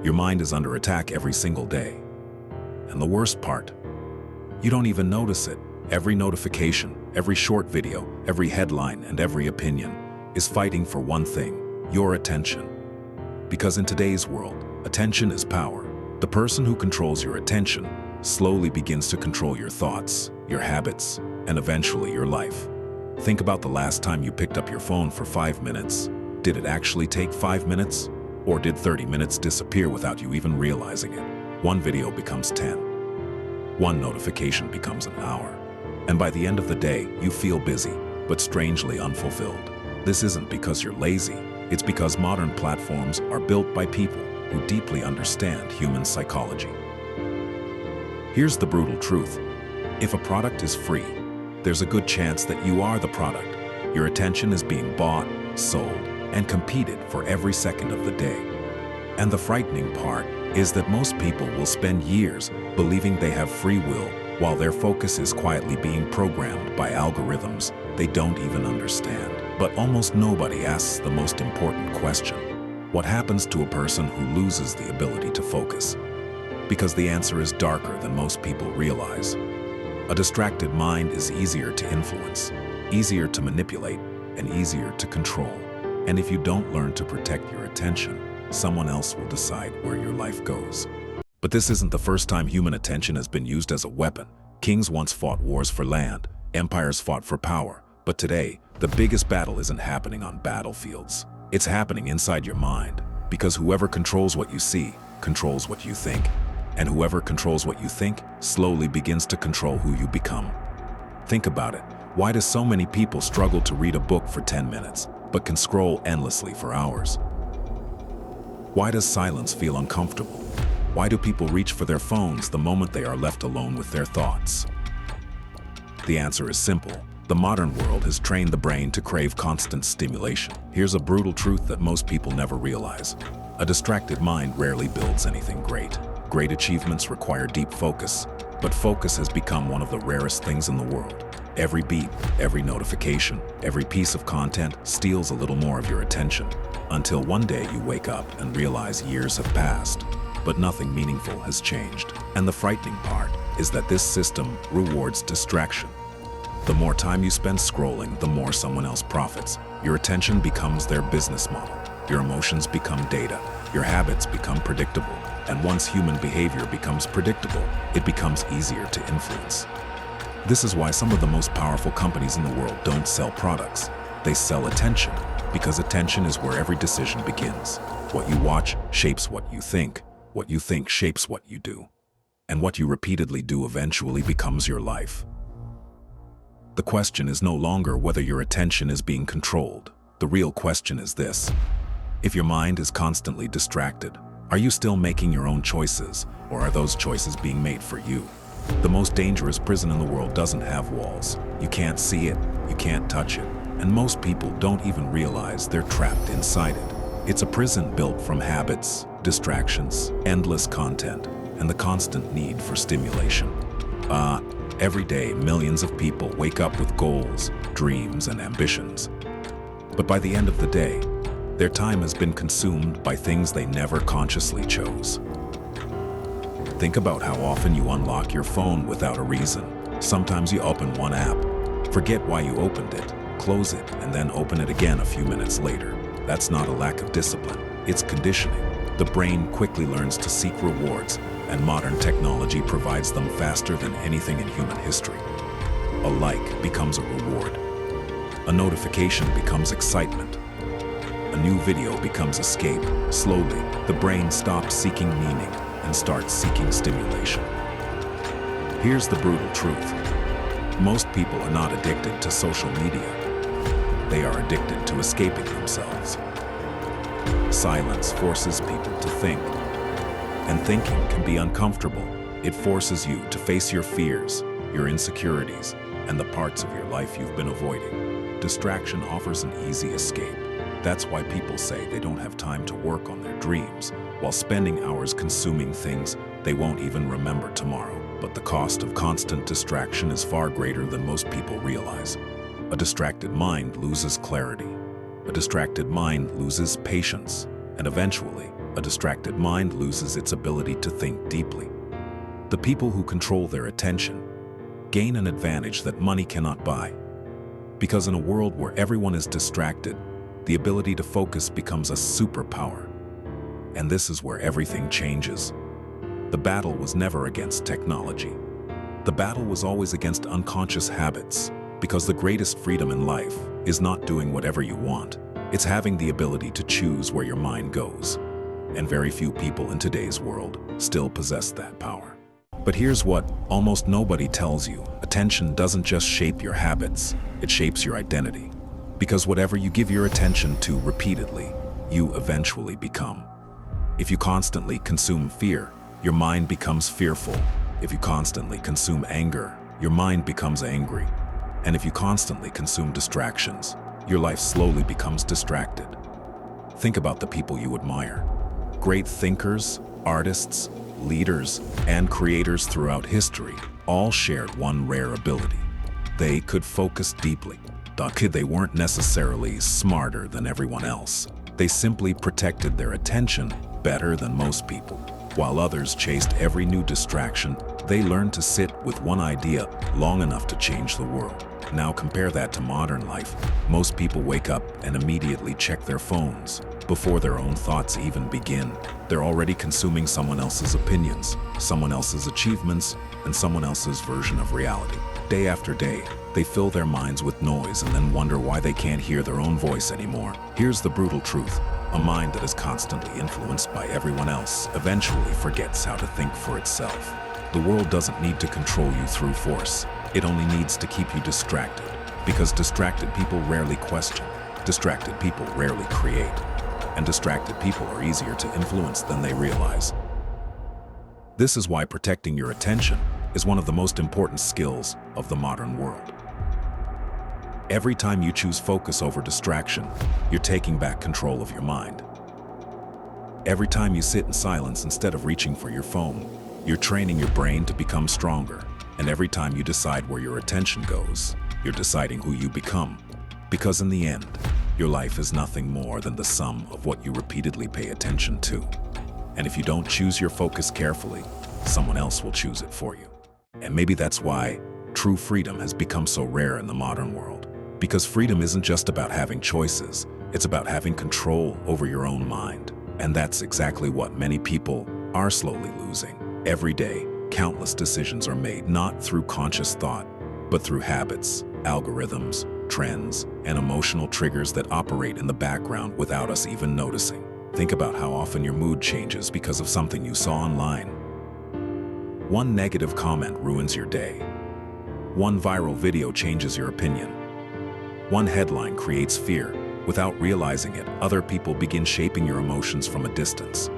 Your mind is under attack every single day. And the worst part, you don't even notice it. Every notification, every short video, every headline, and every opinion is fighting for one thing: your attention. Because in today's world, attention is power. The person who controls your attention slowly begins to control your thoughts, your habits, and eventually your life. Think about the last time you picked up your phone for 5 minutes. Did it actually take 5 minutes? Or did 30 minutes disappear without you even realizing it? One video becomes 10. One notification becomes an hour. And by the end of the day, you feel busy, but strangely unfulfilled. This isn't because you're lazy. It's because modern platforms are built by people who deeply understand human psychology. Here's the brutal truth. If a product is free, there's a good chance that you are the product. Your attention is being bought, sold, and competed for every second of the day. And the frightening part is that most people will spend years believing they have free will while their focus is quietly being programmed by algorithms they don't even understand. But almost nobody asks the most important question: what happens to a person who loses the ability to focus? Because the answer is darker than most people realize. A distracted mind is easier to influence, easier to manipulate, and easier to control. And if you don't learn to protect your attention, someone else will decide where your life goes. But this isn't the first time human attention has been used as a weapon. Kings once fought wars for land, empires fought for power. But today, the biggest battle isn't happening on battlefields. It's happening inside your mind. Because whoever controls what you see, controls what you think. And whoever controls what you think slowly begins to control who you become. Think about it. Why do so many people struggle to read a book for 10 minutes, but can scroll endlessly for hours? Why does silence feel uncomfortable? Why do people reach for their phones the moment they are left alone with their thoughts? The answer is simple. The modern world has trained the brain to crave constant stimulation. Here's a brutal truth that most people never realize. A distracted mind rarely builds anything great. Great achievements require deep focus, but focus has become one of the rarest things in the world. Every beep, every notification, every piece of content steals a little more of your attention, until one day you wake up and realize years have passed, but nothing meaningful has changed. And the frightening part is that this system rewards distraction. The more time you spend scrolling, the more someone else profits. Your attention becomes their business model. Your emotions become data. Your habits become predictable. And once human behavior becomes predictable, it becomes easier to influence. This is why some of the most powerful companies in the world don't sell products. They sell attention, because attention is where every decision begins. What you watch shapes what you think shapes what you do. And what you repeatedly do eventually becomes your life. The question is no longer whether your attention is being controlled. The real question is this: if your mind is constantly distracted, are you still making your own choices, or are those choices being made for you? The most dangerous prison in the world doesn't have walls. You can't see it, you can't touch it, and most people don't even realize they're trapped inside it. It's a prison built from habits, distractions, endless content, and the constant need for stimulation. Every day, millions of people wake up with goals, dreams, and ambitions. But by the end of the day, their time has been consumed by things they never consciously chose. Think about how often you unlock your phone without a reason. Sometimes you open one app, forget why you opened it, close it, and then open it again a few minutes later. That's not a lack of discipline, it's conditioning. The brain quickly learns to seek rewards, and modern technology provides them faster than anything in human history. A like becomes a reward. A notification becomes excitement. A new video becomes escape. Slowly, the brain stops seeking meaning and starts seeking stimulation. Here's the brutal truth. Most people are not addicted to social media. They are addicted to escaping themselves. Silence forces people to think. And thinking can be uncomfortable. It forces you to face your fears, your insecurities, and the parts of your life you've been avoiding. Distraction offers an easy escape. That's why people say they don't have time to work on their dreams, while spending hours consuming things they won't even remember tomorrow. But the cost of constant distraction is far greater than most people realize. A distracted mind loses clarity. A distracted mind loses patience. And eventually, A distracted mind loses its ability to think deeply. The people who control their attention gain an advantage that money cannot buy. Because in a world where everyone is distracted, the ability to focus becomes a superpower. And this is where everything changes. The battle was never against technology. The battle was always against unconscious habits, because the greatest freedom in life is not doing whatever you want. It's having the ability to choose where your mind goes. And very few people in today's world still possess that power. But here's what almost nobody tells you. Attention doesn't just shape your habits, it shapes your identity. Because whatever you give your attention to repeatedly, you eventually become. If you constantly consume fear, your mind becomes fearful. If you constantly consume anger, your mind becomes angry. And if you constantly consume distractions, your life slowly becomes distracted. Think about the people you admire. Great thinkers, artists, leaders, and creators throughout history all shared one rare ability. They could focus deeply. They weren't necessarily smarter than everyone else. They simply protected their attention better than most people. While others chased every new distraction, they learned to sit with one idea long enough to change the world. Now compare that to modern life. Most people wake up and immediately check their phones. Before their own thoughts even begin, they're already consuming someone else's opinions, someone else's achievements, and someone else's version of reality. Day after day, they fill their minds with noise and then wonder why they can't hear their own voice anymore. Here's the brutal truth. A mind that is constantly influenced by everyone else eventually forgets how to think for itself. The world doesn't need to control you through force. It only needs to keep you distracted. Because distracted people rarely question. Distracted people rarely create. And distracted people are easier to influence than they realize. This is why protecting your attention is one of the most important skills of the modern world. Every time you choose focus over distraction, you're taking back control of your mind. Every time you sit in silence instead of reaching for your phone, you're training your brain to become stronger. And every time you decide where your attention goes, you're deciding who you become. Because in the end, your life is nothing more than the sum of what you repeatedly pay attention to. And if you don't choose your focus carefully, someone else will choose it for you. And maybe that's why true freedom has become so rare in the modern world. Because freedom isn't just about having choices, it's about having control over your own mind. And that's exactly what many people are slowly losing. Every day, countless decisions are made not through conscious thought, but through habits, algorithms, trends, and emotional triggers that operate in the background without us even noticing. Think about how often your mood changes because of something you saw online. One negative comment ruins your day. One viral video changes your opinion. One headline creates fear. Without realizing it, other people begin shaping your emotions from a distance.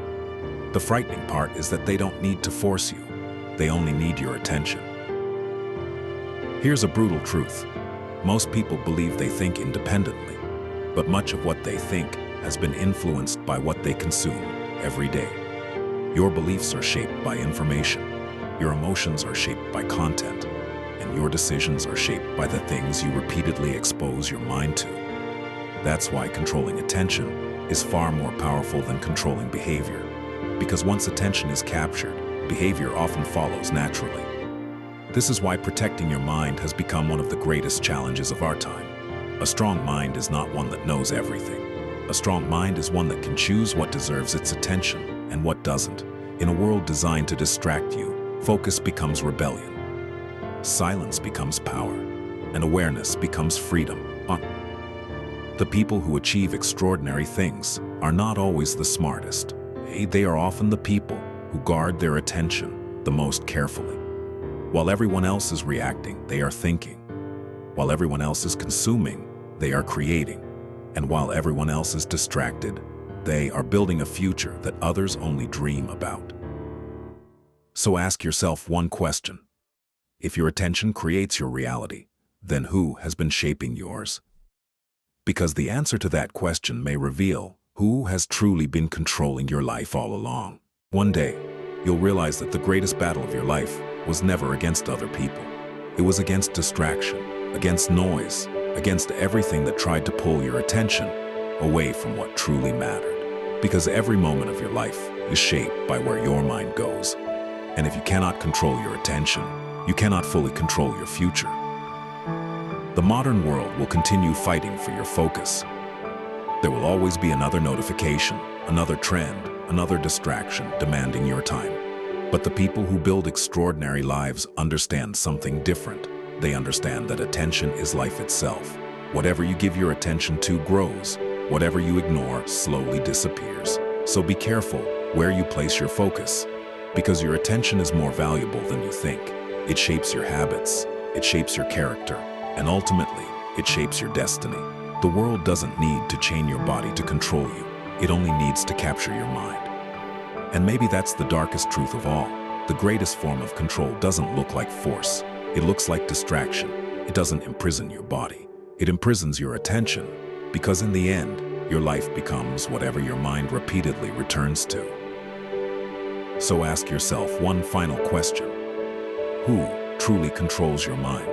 The frightening part is that they don't need to force you. They only need your attention. Here's a brutal truth. Most people believe they think independently, but much of what they think has been influenced by what they consume every day. Your beliefs are shaped by information. Your emotions are shaped by content. And your decisions are shaped by the things you repeatedly expose your mind to. That's why controlling attention is far more powerful than controlling behavior. Because once attention is captured, behavior often follows naturally. This is why protecting your mind has become one of the greatest challenges of our time. A strong mind is not one that knows everything. A strong mind is one that can choose what deserves its attention and what doesn't. In a world designed to distract you, focus becomes rebellion. Silence becomes power, and awareness becomes freedom. The people who achieve extraordinary things are not always the smartest. They are often the people who guard their attention the most carefully. While everyone else is reacting, they are thinking. While everyone else is consuming, they are creating. And while everyone else is distracted, they are building a future that others only dream about. So ask yourself one question. If your attention creates your reality, then who has been shaping yours? Because the answer to that question may reveal who has truly been controlling your life all along. One day, you'll realize that the greatest battle of your life was never against other people. It was against distraction, against noise, against everything that tried to pull your attention away from what truly mattered. Because every moment of your life is shaped by where your mind goes. And if you cannot control your attention, you cannot fully control your future. The modern world will continue fighting for your focus. There will always be another notification, another trend, another distraction demanding your time. But the people who build extraordinary lives understand something different. They understand that attention is life itself. Whatever you give your attention to grows. Whatever you ignore slowly disappears. So be careful where you place your focus, because your attention is more valuable than you think. It shapes your habits, it shapes your character, and ultimately, it shapes your destiny. The world doesn't need to chain your body to control you. It only needs to capture your mind. And maybe that's the darkest truth of all. The greatest form of control doesn't look like force. It looks like distraction. It doesn't imprison your body. It imprisons your attention, because in the end, your life becomes whatever your mind repeatedly returns to. So ask yourself one final question. Who truly controls your mind?